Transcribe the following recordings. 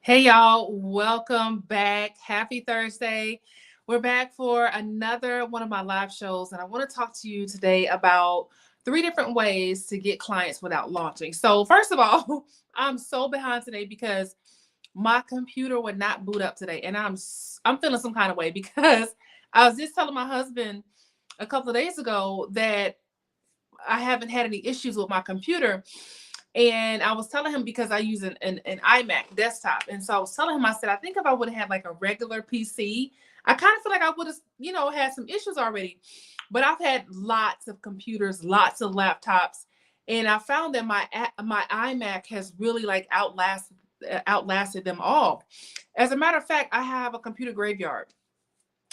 Hey y'all, welcome back. Happy Thursday. We're back for another one of my live shows, and I want to talk to you today about three different ways to get clients without launching. So, first of all, I'm so behind today because my computer would not boot up today, and I'm feeling some kind of way because I was just telling my husband a couple of days ago that I haven't had any issues with my computer. And I was telling him because I use an iMac desktop. And so I was telling him, I said, I think if I would have had like a regular PC, I kind of feel like I would have, had some issues already. But I've had lots of computers, lots of laptops. And I found that my iMac has really like outlasted them all. As a matter of fact, I have a computer graveyard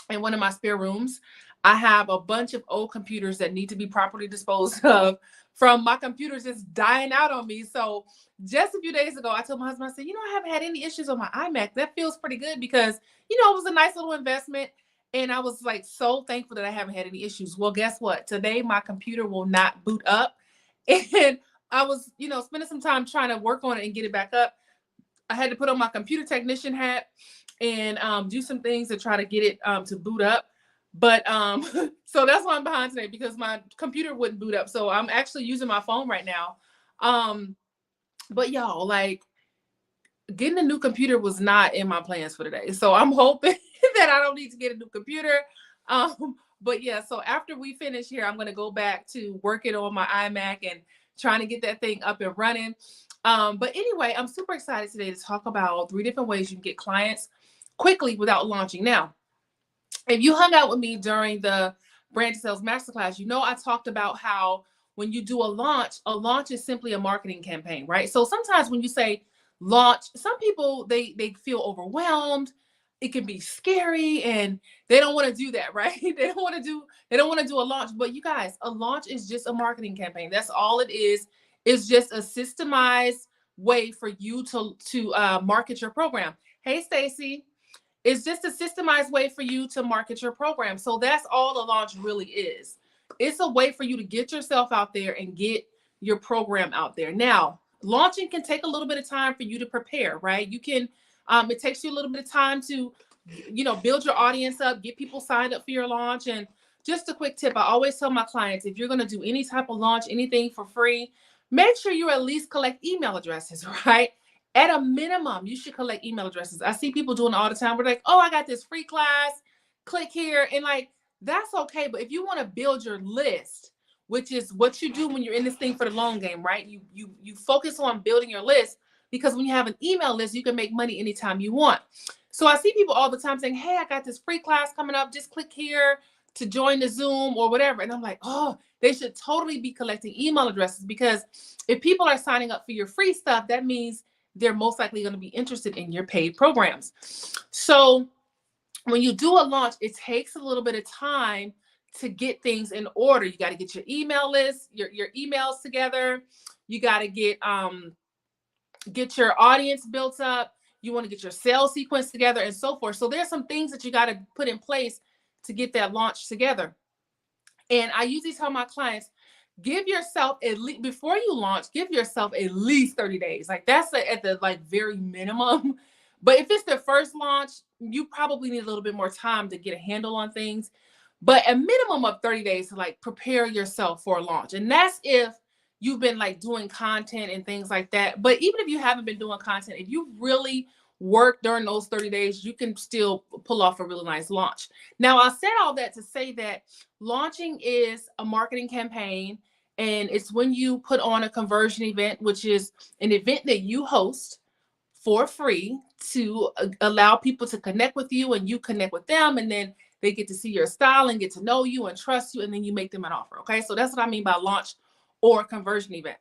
in one of my spare rooms. I have a bunch of old computers that need to be properly disposed of from my computers just dying out on me. So just a few days ago, I told my husband, I said, I haven't had any issues on my iMac. That feels pretty good because, it was a nice little investment. And I was like so thankful that I haven't had any issues. Well, guess what? Today, my computer will not boot up. And I was, spending some time trying to work on it and get it back up. I had to put on my computer technician hat and do some things to try to get it to boot up. But so that's why I'm behind today because my computer wouldn't boot up. So I'm actually using my phone right now. But y'all, like getting a new computer was not in my plans for today. So I'm hoping that I don't need to get a new computer. But yeah, so after we finish here, I'm gonna go back to working on my iMac and trying to get that thing up and running. But anyway, I'm super excited today to talk about three different ways you can get clients quickly without launching. Now, if you hung out with me during the brand sales masterclass, I talked about how when you do a launch is simply a marketing campaign, right? So sometimes when you say launch, some people they feel overwhelmed. It can be scary and they don't want to do that, right? They don't want to do a launch. But you guys, a launch is just a marketing campaign. That's all it is. It's just a systemized way for you to market your program. Hey, Stacy. It's just a systemized way for you to market your program. So that's all the launch really is. It's a way for you to get yourself out there and get your program out there. Now, launching can take a little bit of time for you to prepare, right? It takes you a little bit of time to, build your audience up, get people signed up for your launch. And just a quick tip, I always tell my clients, if you're going to do any type of launch, anything for free, make sure you at least collect email addresses, right? At a minimum, you should collect email addresses. I see people doing it all the time. We're like, oh, I got this free class. Click here. And like, that's okay. But if you want to build your list, which is what you do when you're in this thing for the long game, right? You focus on building your list because when you have an email list, you can make money anytime you want. So I see people all the time saying, hey, I got this free class coming up. Just click here to join the Zoom or whatever. And I'm like, oh, they should totally be collecting email addresses because if people are signing up for your free stuff, that means they're most likely going to be interested in your paid programs. So when you do a launch, it takes a little bit of time to get things in order. You got to get your email list, your emails together. You got to get your audience built up. You want to get your sales sequence together and so forth. So there's some things that you got to put in place to get that launch together. And I usually tell my clients, give yourself at least before you launch, give yourself at least 30 days. Like that's at the like very minimum. But if it's the first launch, you probably need a little bit more time to get a handle on things. But a minimum of 30 days to like prepare yourself for a launch. And that's if you've been like doing content and things like that. But even if you haven't been doing content, if you really work during those 30 days, you can still pull off a really nice launch. Now, I said all that to say that launching is a marketing campaign, and it's when you put on a conversion event, which is an event that you host for free to allow people to connect with you and you connect with them, and then they get to see your style and get to know you and trust you, and then you make them an offer. Okay, so that's what I mean by launch or conversion event.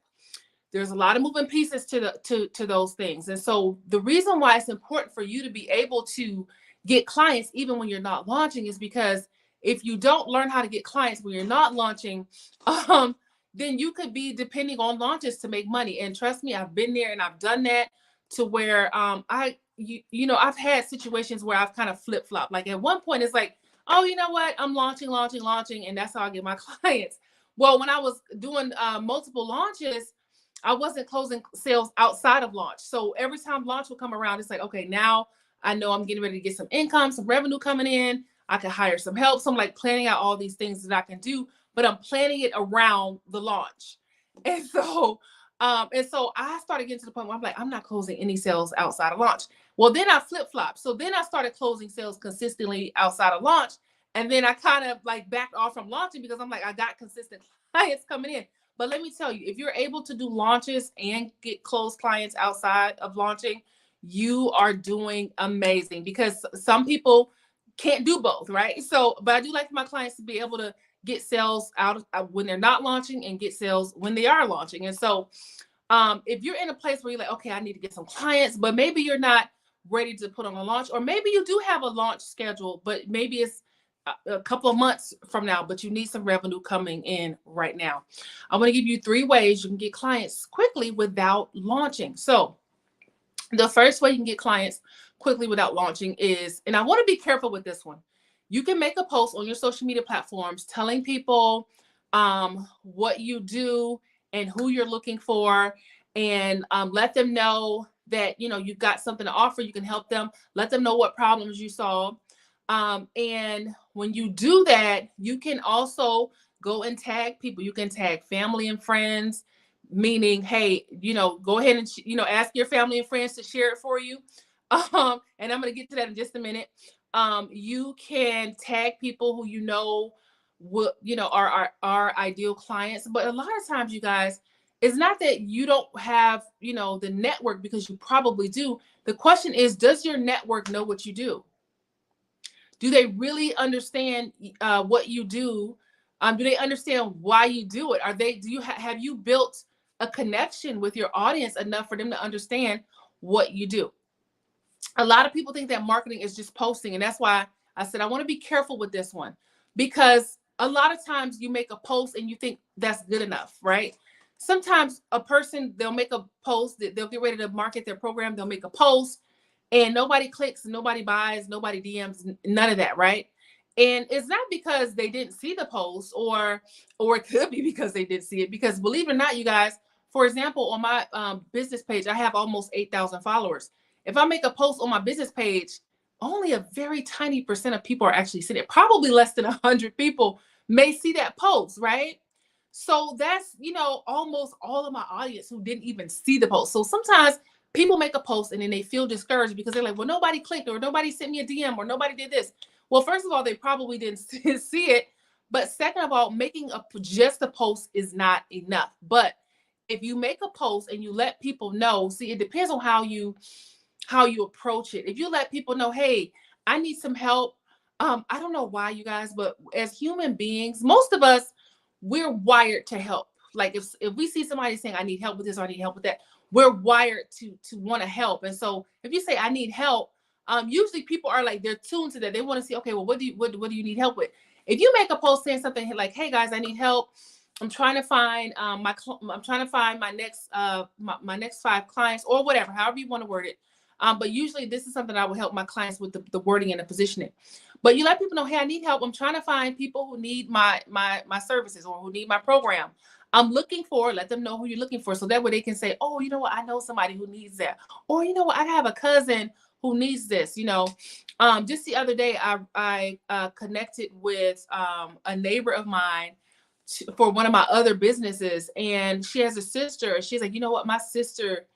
There's a lot of moving pieces to those things. And so the reason why it's important for you to be able to get clients even when you're not launching is because if you don't learn how to get clients when you're not launching, then you could be depending on launches to make money. And trust me, I've been there and I've done that to where I've had situations where I've kind of flip-flopped. Like at one point it's like, oh, you know what? I'm launching, and that's how I get my clients. Well, when I was doing multiple launches, I wasn't closing sales outside of launch. So every time launch would come around, it's like, okay, now I know I'm getting ready to get some income, some revenue coming in. I can hire some help. So I'm like planning out all these things that I can do, but I'm planning it around the launch. And so I started getting to the point where I'm like, I'm not closing any sales outside of launch. Well, then I flip-flopped. So then I started closing sales consistently outside of launch. And then I kind of like backed off from launching because I'm like, I got consistent clients coming in. But let me tell you, if you're able to do launches and get closed clients outside of launching, you are doing amazing, because some people can't do both, right? So, but I do like my clients to be able to get sales out when they're not launching and get sales when they are launching. And so, if you're in a place where you're like, okay, I need to get some clients, but maybe you're not ready to put on a launch, or maybe you do have a launch schedule, but maybe it's a couple of months from now, but you need some revenue coming in right now. I want to give you 3 ways you can get clients quickly without launching. So the first way you can get clients quickly without launching is, and I want to be careful with this one, you can make a post on your social media platforms telling people what you do and who you're looking for, and let them know that, you know, you've got something to offer. You can help them, let them know what problems you solve. And when you do that, you can also go and tag people. You can tag family and friends, meaning, hey, you know, go ahead and, ask your family and friends to share it for you. And I'm going to get to that in just a minute. You can tag people who are ideal clients. But a lot of times, you guys, it's not that you don't have, the network, because you probably do. The question is, does your network know what you do? Do they really understand what you do? Do they understand why you do it? Have you built a connection with your audience enough for them to understand what you do? A lot of people think that marketing is just posting. And that's why I said, I want to be careful with this one, because a lot of times you make a post and you think that's good enough, right? Sometimes a person, they'll make a post, that they'll get ready to market their program. They'll make a post and nobody clicks, nobody buys, nobody DMs, none of that, right? And it's not because they didn't see the post, or it could be because they didn't see it. Because believe it or not, you guys, for example, on my business page, I have almost 8,000 followers. If I make a post on my business page, only a very tiny percent of people are actually seeing it. Probably less than 100 people may see that post, right? So that's, almost all of my audience who didn't even see the post. So sometimes people make a post and then they feel discouraged because they're like, well, nobody clicked, or nobody sent me a DM, or nobody did this. Well, first of all, they probably didn't see it. But second of all, making just a post is not enough. But if you make a post and you let people know, see, it depends on how you approach it. If you let people know, hey, I need some help. I don't know why, you guys, but as human beings, most of us, we're wired to help. Like if we see somebody saying, I need help with this, or I need help with that, we're wired to want to help. And so if you say, I need help, usually people are like, they're tuned to that. They want to see, okay, well, what do you need help with? If you make a post saying something like, hey guys, I need help. I'm trying to find my next my next 5 clients, or whatever, however you want to word it. But usually this is something I will help my clients with, the wording and the positioning. But you let people know, hey, I need help. I'm trying to find people who need my services, or who need my program. I'm looking for, let them know who you're looking for. So that way they can say, oh, you know what? I know somebody who needs that. Or, you know what? I have a cousin who needs this, Just the other day, I connected with a neighbor of mine for one of my other businesses. And she has a sister. And she's like, you know what? My sister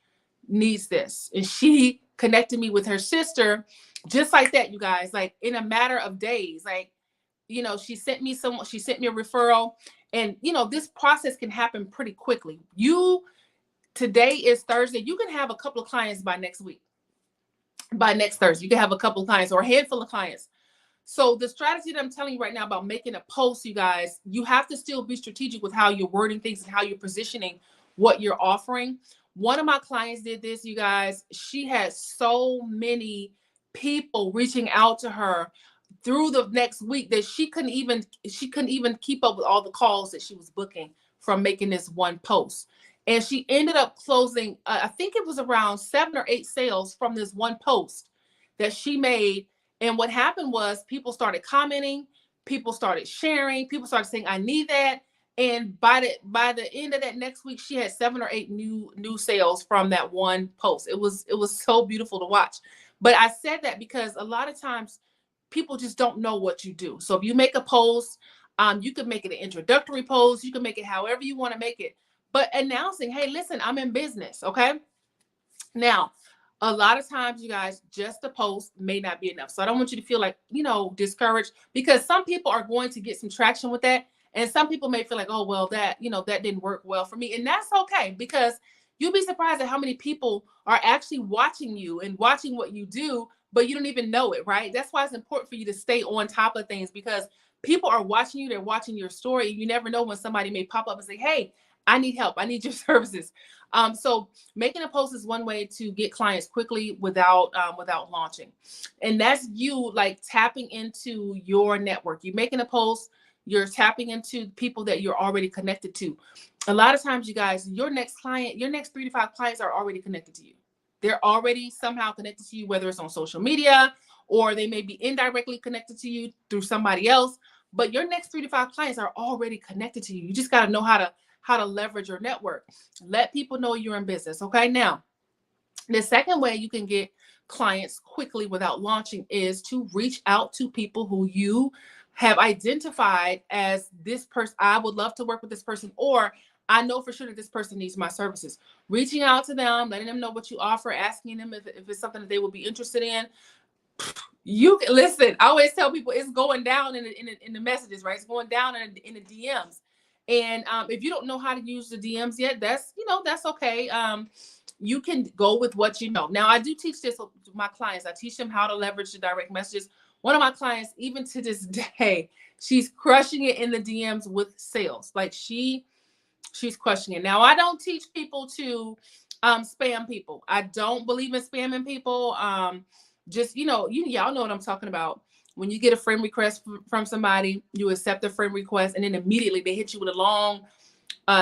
needs this. And she connected me with her sister just like that, you guys, like in a matter of days. Like, she sent me a referral. And, this process can happen pretty quickly. Today is Thursday. You can have a couple of clients by next week. By next Thursday, you can have a couple of clients, or a handful of clients. So the strategy that I'm telling you right now about making a post, you guys, you have to still be strategic with how you're wording things and how you're positioning what you're offering. One of my clients did this, you guys. She had so many people reaching out to her through the next week that she couldn't even keep up with all the calls that she was booking from making this one post. And she ended up closing, I think it was around 7 or 8 sales from this one post that she made. And what happened was people started commenting, people started sharing, people started saying, I need that. And by the end of that next week, she had 7 or 8 new sales from that one post. It was so beautiful to watch. But I said that because a lot of times people just don't know what you do. So if you make a post, you can make it an introductory post, you can make it however you want to make it, but announcing, hey, listen, I'm in business. Okay. Now, a lot of times, you guys, just a post may not be enough. So I don't want you to feel like, discouraged, because some people are going to get some traction with that. And some people may feel like, oh, well, that didn't work well for me. And that's okay, because you'll be surprised at how many people are actually watching you and watching what you do, but you don't even know it, right? That's why it's important for you to stay on top of things, because people are watching you. They're watching your story. You never know when somebody may pop up and say, hey, I need help. I need your services. So making a post is one way to get clients quickly without launching. And that's you like tapping into your network. You're making a post, you're tapping into people that you're already connected to. A lot of times, you guys, your next 3 to 5 clients are already connected to you. They're already somehow connected to you, whether it's on social media or they may be indirectly connected to you through somebody else. But your next 3 to 5 clients are already connected to you. You just got to know how to leverage your network. Let people know you're in business. Okay. Now, the second way you can get clients quickly without launching is to reach out to people who you have identified as, this person, I would love to work with this person, or I know for sure that this person needs my services. Reaching out to them, letting them know what you offer, asking them if it's something that they would be interested in. You can listen. I always tell people it's going down in the messages, right? It's going down in the DMs. And if you don't know how to use the DMs yet, that's okay. You can go with what you know. Now, I do teach this to my clients. I teach them how to leverage the direct messages. One of my clients, even to this day, she's crushing it in the DMs with sales. Like she's crushing it. Now, I don't teach people to spam people. I don't believe in spamming people. Y'all know what I'm talking about. When you get a friend request from somebody, you accept the friend request, and then immediately they hit you with a long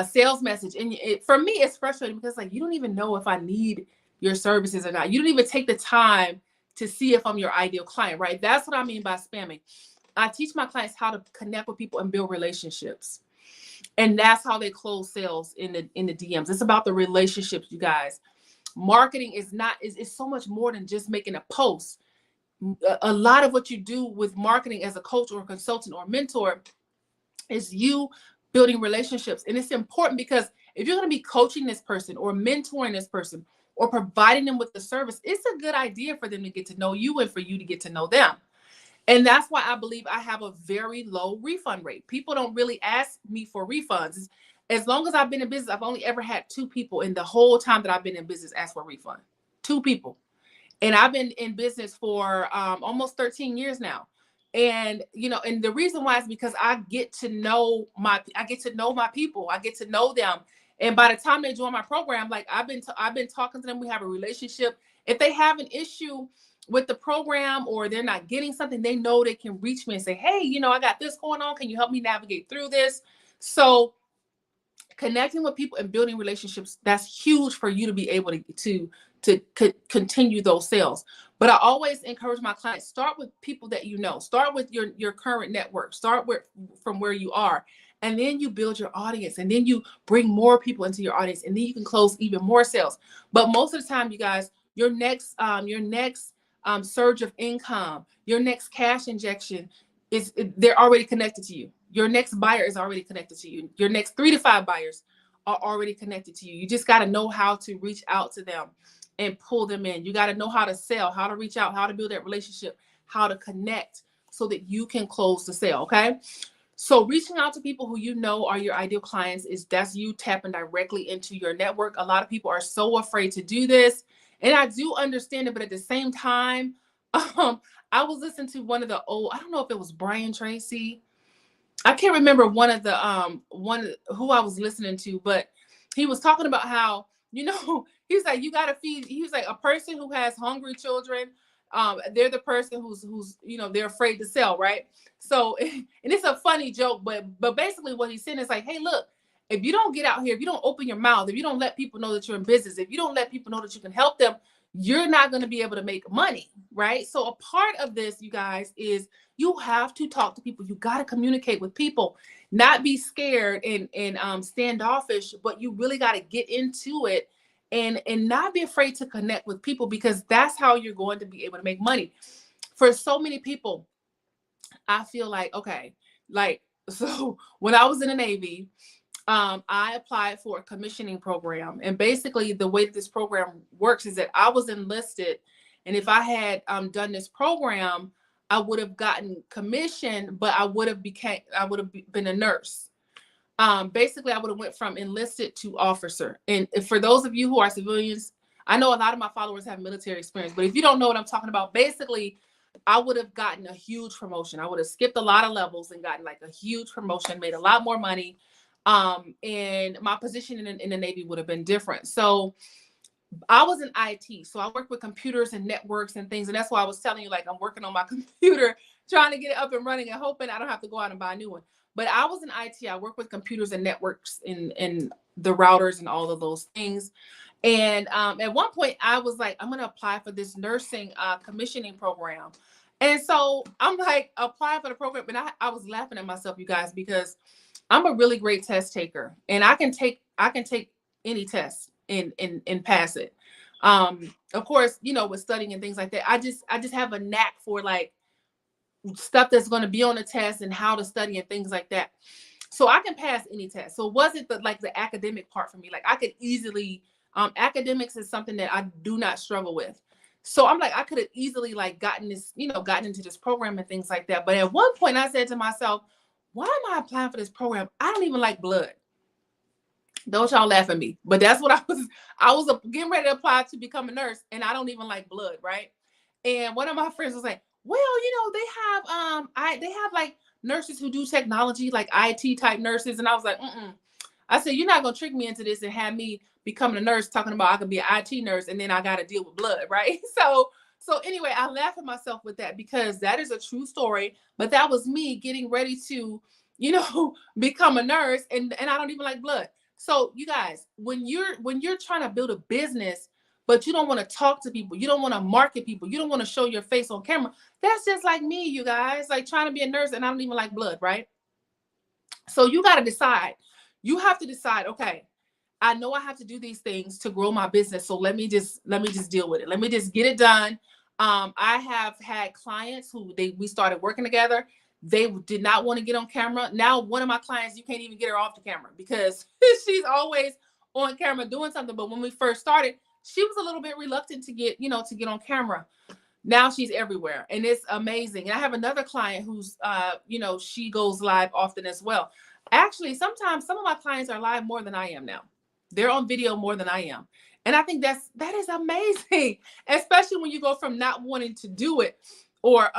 sales message. And for me, it's frustrating because you don't even know if I need your services or not. You don't even take the time to see if I'm your ideal client, right? That's what I mean by spamming. I teach my clients how to connect with people and build relationships. And that's how they close sales in the DMs. It's about the relationships, you guys. Marketing is so much more than just making a post. A lot of what you do with marketing as a coach or a consultant or mentor is you building relationships. And it's important because if you're going to be coaching this person or mentoring this person or providing them with the service, it's a good idea for them to get to know you and for you to get to know them. And that's why I believe I have a very low refund rate. People don't really ask me for refunds. As long as I've been in business, I've only ever had 2 people in the whole time that I've been in business ask for a refund. 2 people. And I've been in business for almost 13 years now. And, and the reason why is because I get to know my people. I get to know them. And by the time they join my program, I've been talking to them. We have a relationship. If they have an issue with the program or they're not getting something, they know they can reach me and say, hey, I got this going on. Can you help me navigate through this? So connecting with people and building relationships, that's huge for you to be able to continue those sales. But I always encourage my clients, start with people that start with your current network, start from where you are, and then you build your audience, and then you bring more people into your audience, and then you can close even more sales. But most of the time, you guys, your next surge of income, your next cash injection they're already connected to you. Your next buyer is already connected to you. Your next 3 to 5 buyers are already connected to you. You just got to know how to reach out to them and pull them in. You got to know how to sell, how to reach out, how to build that relationship, how to connect so that you can close the sale. Okay. So reaching out to people who are your ideal clients that's you tapping directly into your network. A lot of people are so afraid to do this. And I do understand it, but at the same time, I was listening to one of the I don't know if it was Brian Tracy. I can't remember one who I was listening to, but he was talking about how, he's like, you got to feed, he's like, a person who has hungry children, they're the person who's they're afraid to sell, right? So, and it's a funny joke, but basically what he's saying is like, hey, look, if you don't get out here, if you don't open your mouth, if you don't let people know that you're in business, if you don't let people know that you can help them, you're not going to be able to make money, right? So a part of this, you guys, is you have to talk to people. You got to communicate with people, not be scared and standoffish, but you really got to get into it and not be afraid to connect with people, because that's how you're going to be able to make money. For so many people, I feel like, okay, like, so when I was in the Navy, I applied for a commissioning program. And basically the way that this program works is that I was enlisted. And if I had done this program, I would have gotten commissioned, but I would have been a nurse. Basically, I would have went from enlisted to officer. And for those of you who are civilians, I know a lot of my followers have military experience, but if you don't know what I'm talking about, basically, I would have gotten a huge promotion. I would have skipped a lot of levels and gotten like a huge promotion, made a lot more money. And my position in the Navy would have been different. So I was in IT. So I work with computers and networks and things. And that's why I was telling you, like, I'm working on my computer, trying to get it up and running and hoping I don't have to go out and buy a new one. But I was in IT. I work with computers and networks and the routers and all of those things. And at one point I was like, I'm going to apply for this nursing commissioning program. And so I'm like, apply for the program. And I was laughing at myself, you guys, because I'm a really great test taker, and I can take any test and pass it. Of course, you know, with studying and things like that, I just have a knack for like stuff that's going to be on the test and how to study and things like that. So I can pass any test. So it wasn't the academic part for me. Like I could easily, academics is something that I do not struggle with. So I'm like, I could have easily like gotten into this program and things like that. But at one point I said to myself, why am I applying for this program? I don't even like blood. Don't y'all laugh at me. But that's what I was getting ready to apply to become a nurse, and I don't even like blood, right? And one of my friends was like, well, they have like nurses who do technology, like IT type nurses. And I was like, I said, you're not gonna trick me into this and have me becoming a nurse talking about I could be an IT nurse and then I gotta deal with blood, right? So anyway, I laugh at myself with that because that is a true story. But that was me getting ready to, become a nurse, and I don't even like blood. So you guys, when you're trying to build a business, but you don't want to talk to people, you don't want to market people, you don't want to show your face on camera. That's just like me, you guys, like trying to be a nurse and I don't even like blood, right? So you got to decide. You have to decide, okay, I know I have to do these things to grow my business. So let me just deal with it. Let me just get it done. I have had clients who we started working together. They did not want to get on camera. Now, one of my clients, you can't even get her off the camera because she's always on camera doing something. But when we first started, she was a little bit reluctant to get on camera. Now she's everywhere and it's amazing. And I have another client who's, she goes live often as well. Actually, sometimes some of my clients are live more than I am now. They're on video more than I am. And I think that is amazing, especially when you go from not wanting to do it or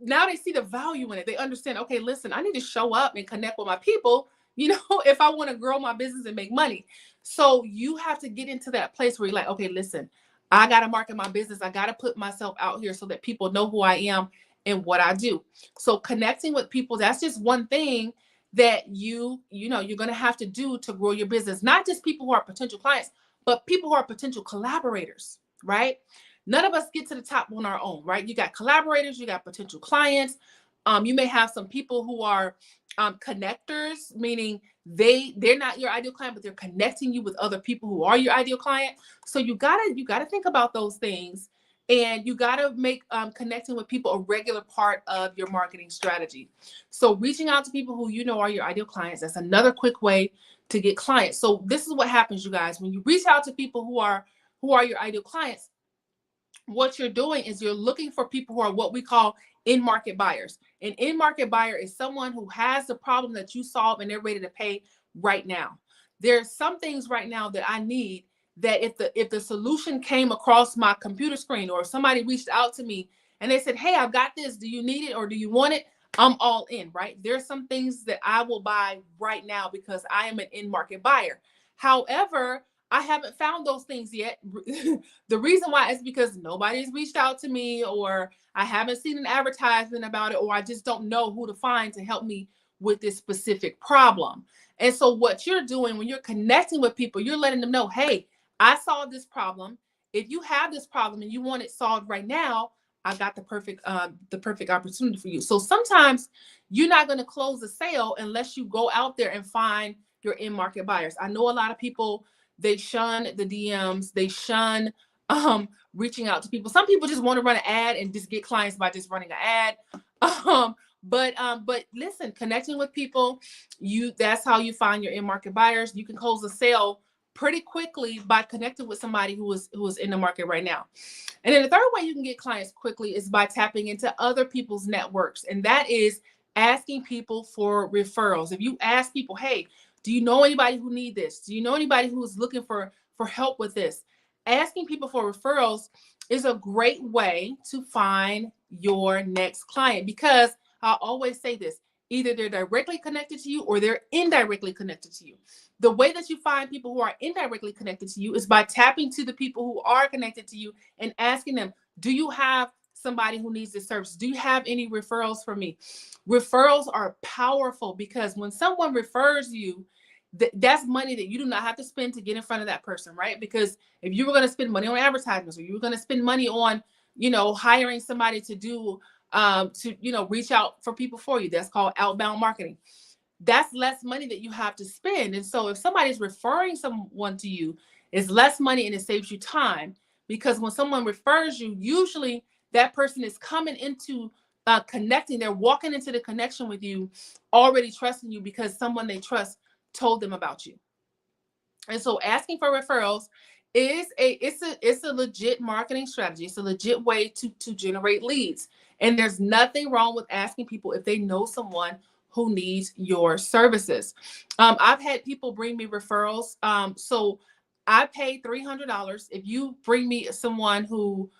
now they see the value in it. They understand, okay, listen, I need to show up and connect with my people, if I want to grow my business and make money. So you have to get into that place where you're like, okay, listen, I got to market my business. I got to put myself out here so that people know who I am and what I do. So connecting with people, that's just one thing that you're going to have to do to grow your business. Not just people who are potential clients, but people who are potential collaborators, right? None of us get to the top on our own, right? You got collaborators, you got potential clients. You may have some people who are connectors, meaning they're not your ideal client, but they're connecting you with other people who are your ideal client. So you gotta think about those things, and you gotta make connecting with people a regular part of your marketing strategy. So reaching out to people who are your ideal clients, that's another quick way to get clients. So this is what happens, you guys, when you reach out to people who are your ideal clients. What you're doing is you're looking for people who are what we call in-market buyers. An in-market buyer is someone who has the problem that you solve and they're ready to pay right now. There's some things right now that I need that if the solution came across my computer screen or if somebody reached out to me and they said, hey, I've got this, do you need it or do you want it? I'm all in, right? There's some things that I will buy right now because I am an in-market buyer. However, I haven't found those things yet. The reason why is because nobody's reached out to me, or I haven't seen an advertisement about it, or I just don't know who to find to help me with this specific problem. And so what you're doing when you're connecting with people, you're letting them know, hey, I solved this problem if you have this problem and you want it solved right now, I got the perfect opportunity for you. So sometimes you're not going to close a sale unless you go out there and find your in market buyers. I know a lot of people, they shun the DMs, they shun reaching out to people. Some people just want to run an ad and just get clients by just running an ad. But listen, connecting with people, that's how you find your in market buyers. You can close a sale pretty quickly by connecting with somebody who is in the market right now. And then the third way you can get clients quickly is by tapping into other people's networks. And that is asking people for referrals. If you ask people, hey, do you know anybody who need this? Do you know anybody who's looking for help with this? Asking people for referrals is a great way to find your next client, because I always say this, either they're directly connected to you or they're indirectly connected to you. The way that you find people who are indirectly connected to you is by tapping to the people who are connected to you and asking them, do you have somebody who needs this service? Do you have any referrals for me? Referrals are powerful because when someone refers you, that's money that you do not have to spend to get in front of that person, right? Because if you were going to spend money on advertisements, or you were going to spend money on, hiring somebody to do, reach out for people for you, that's called outbound marketing. That's less money that you have to spend. And so if somebody's referring someone to you, it's less money and it saves you time, because when someone refers you, usually that person is coming into connecting. They're walking into the connection with you already trusting you because someone they trust told them about you. And so asking for referrals is it's a legit marketing strategy. It's a legit way to generate leads. And there's nothing wrong with asking people if they know someone who needs your services. I've had people bring me referrals. So I pay $300. If you bring me someone who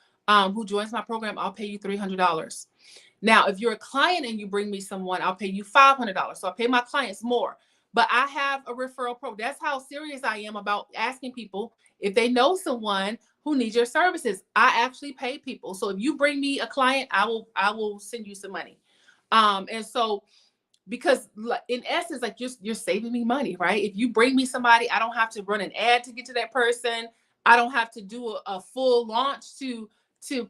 joins my program, I'll pay you $300. Now, if you're a client and you bring me someone, I'll pay you $500. So I pay my clients more. But I have a referral program. That's how serious I am about asking people if they know someone who needs your services. I actually pay people. So if you bring me a client, I will send you some money. And so, because in essence, like you're saving me money, right? If you bring me somebody, I don't have to run an ad to get to that person. I don't have to do a full launch to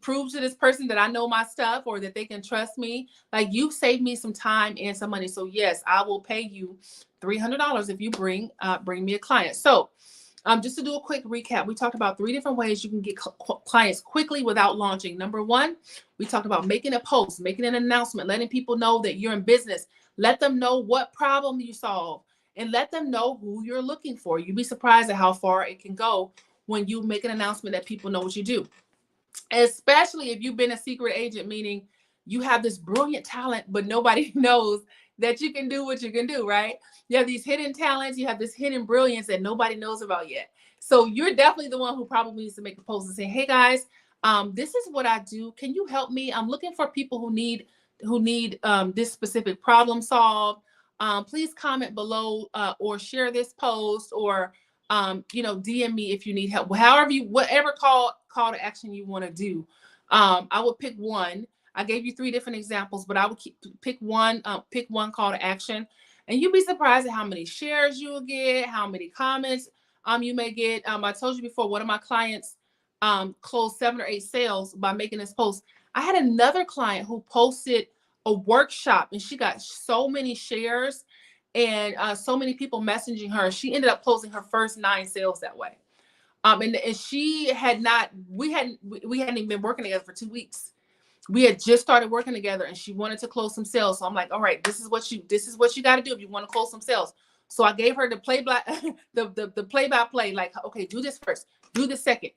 prove to this person that I know my stuff or that they can trust me. Like, you saved me some time and some money. So yes, I will pay you $300 if you bring me a client. So just to do a quick recap, we talked about 3 different ways you can get clients quickly without launching. Number 1, we talked about making a post, making an announcement, letting people know that you're in business. Let them know what problem you solve and let them know who you're looking for. You'd be surprised at how far it can go when you make an announcement that people know what you do. Especially if you've been a secret agent, meaning you have this brilliant talent, but nobody knows that you can do what you can do, right? You have these hidden talents, you have this hidden brilliance that nobody knows about yet. So you're definitely the one who probably needs to make a post and say, hey guys, this is what I do. Can you help me? I'm looking for people who need this specific problem solved. Please comment below or share this post, or DM me if you need help. However, whatever call to action you want to do. I would pick one. I gave you 3 different examples, but I would pick one call to action, and you'd be surprised at how many shares you will get, how many comments you may get. I told you before, one of my clients closed 7 or 8 sales by making this post. I had another client who posted a workshop and she got so many shares and so many people messaging her. She ended up closing her first 9 sales that way. And she had not, we hadn't even been working together for 2 weeks. We had just started working together and she wanted to close some sales. So I'm like, all right, this is what you got to do if you want to close some sales. So I gave her the play by play, like, okay, do this first, do this second,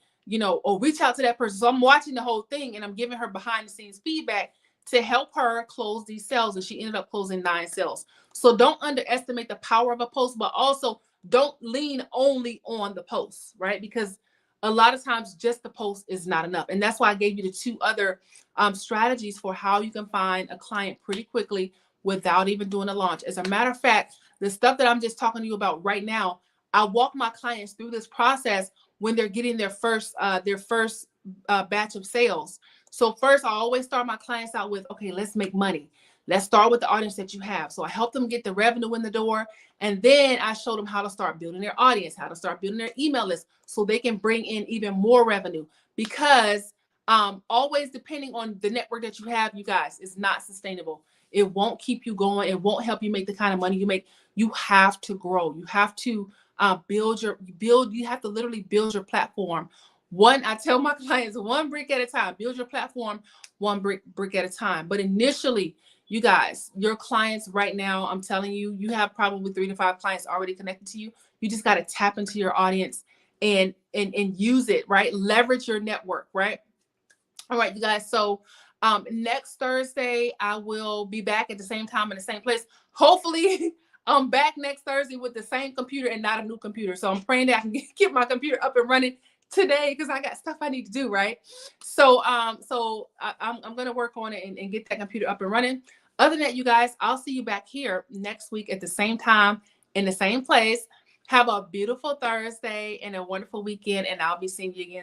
or reach out to that person. So I'm watching the whole thing and I'm giving her behind the scenes feedback to help her close these sales. And she ended up closing 9 sales. So don't underestimate the power of a post, but also don't lean only on the post, right? Because a lot of times just the post is not enough. And that's why I gave you the 2 other strategies for how you can find a client pretty quickly without even doing a launch. As a matter of fact, the stuff that I'm just talking to you about right now, I walk my clients through this process when they're getting their first batch of sales. So first, I always start my clients out with, okay, let's make money. Let's start with the audience that you have. So I help them get the revenue in the door. And then I show them how to start building their audience, how to start building their email list so they can bring in even more revenue. Because always depending on the network that you have, you guys, is not sustainable. It won't keep you going. It won't help you make the kind of money you make. You have to grow. You have to you have to literally build your platform. I tell my clients, one brick at a time. Build your platform one brick at a time. But initially, you guys, your clients right now, I'm telling you, you have probably 3 to 5 clients already connected to you. You just got to tap into your audience and use it, right? Leverage your network, right? All right, you guys. So next Thursday, I will be back at the same time in the same place. Hopefully, I'm back next Thursday with the same computer and not a new computer. So I'm praying that I can get my computer up and running today because I got stuff I need to do, right? So I'm gonna work on it and get that computer up and running. Other than that, you guys, I'll see you back here next week at the same time in the same place. Have a beautiful Thursday and a wonderful weekend, and I'll be seeing you again